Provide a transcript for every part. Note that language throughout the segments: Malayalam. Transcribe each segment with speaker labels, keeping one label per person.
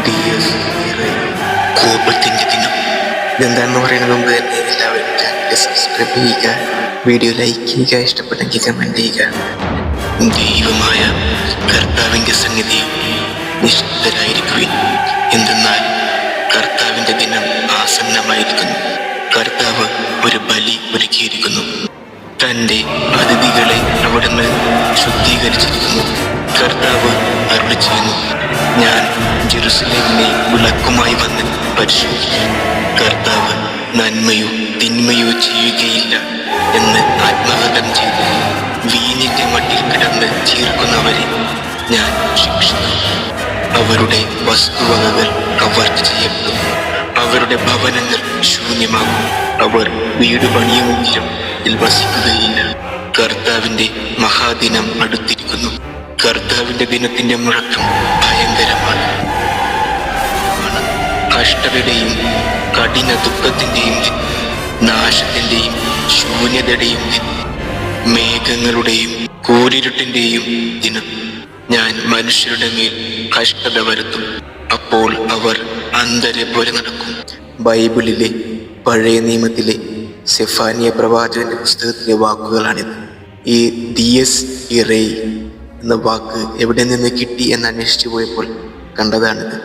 Speaker 1: DS കോപത്തിൻ്റെ ദിനം. ഇതെന്താണെന്ന് പറയുന്നത് മുമ്പ് തന്നെ എല്ലാവരും ചാനൽ സബ്സ്ക്രൈബ് ചെയ്യുക, വീഡിയോ ലൈക്ക് ചെയ്യുക, ഇഷ്ടപ്പെട്ടെങ്കിൽ കമൻറ്റ് ചെയ്യുക. ദൈവമായ കർത്താവിൻ്റെ സന്നിധിയിൽ നിശ്ചിതരായിരിക്കുവിൻ, എന്തെന്നാൽ കർത്താവിൻ്റെ ദിനം ആസന്നമായിരിക്കുന്നു. കർത്താവ് ഒരു ബലി ഒരുക്കിയിരിക്കുന്നു. തൻ്റെ അതിഥികളെ അവിടുന്ന് ശുദ്ധീകരിച്ചിരിക്കുന്നു. കർത്താവ് അരുളി ചെയ്യുന്നു, ഞാൻ ജെറുസലേമിനെ വിളക്കുമായി വന്ന് പരിശോധിക്കും. കർത്താവ് നന്മയോ തിന്മയോ ചെയ്യുകയില്ല എന്ന് ആത്മഹത്യം ചെയ്ത് വീഞ്ഞിന്റെ മട്ടിൽ കിടന്ന് ചീർക്കുന്നവരെ ഞാൻ ശിക്ഷിക്കും. അവരുടെ വസ്തുവകകൾ കവർച്ച ചെയ്യപ്പെടും, അവരുടെ ഭവനങ്ങൾ ശൂന്യമാകും. അവർ വീട് പണിയുമെങ്കിലും ഇതിൽ വസിക്കുകയില്ല. കർത്താവിന്റെ മഹാദിനം അടുത്തിരിക്കുന്നു. കർത്താവിന്റെ ദിനത്തിന്റെ മുഴക്കം ഭയങ്കരമാണ്. കഷ്ടതയുടെയും കഠിന ദുഃഖത്തിന്റെയും ദിനം, നാശത്തിന്റെയും ശൂന്യതയുടെയും ദിനം, മേഘങ്ങളുടെയും കൂരിരുട്ടിന്റെയും ദിനം. ഞാൻ മനുഷ്യരുടെ മേൽ കഷ്ടത വരുത്തും, അപ്പോൾ അവർ അന്ധരെ പോലെ നടക്കും. ബൈബിളിലെ പഴയ നിയമത്തിലെ സെഫാനിയ പ്രവാചകന്റെ പുസ്തകത്തിലെ വാക്കുകളാണിത്. ഈ ദിയസ് ഇറൈ എന്ന വാക്ക് എവിടെ നിന്ന് കിട്ടി എന്ന് അന്വേഷിച്ചു പോയപ്പോൾ കണ്ടതാണിത്.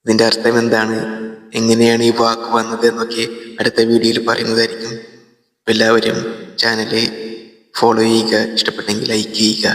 Speaker 1: ഇതിൻ്റെ അർത്ഥം എന്താണ്, എങ്ങനെയാണ് ഈ വാക്ക് വന്നത് എന്നൊക്കെ അടുത്ത വീഡിയോയിൽ പറയുന്നതായിരിക്കും. എല്ലാവരും ചാനൽ ഫോളോ ചെയ്യുക, ഇഷ്ടപ്പെട്ടെങ്കിൽ ലൈക്ക് ചെയ്യുക.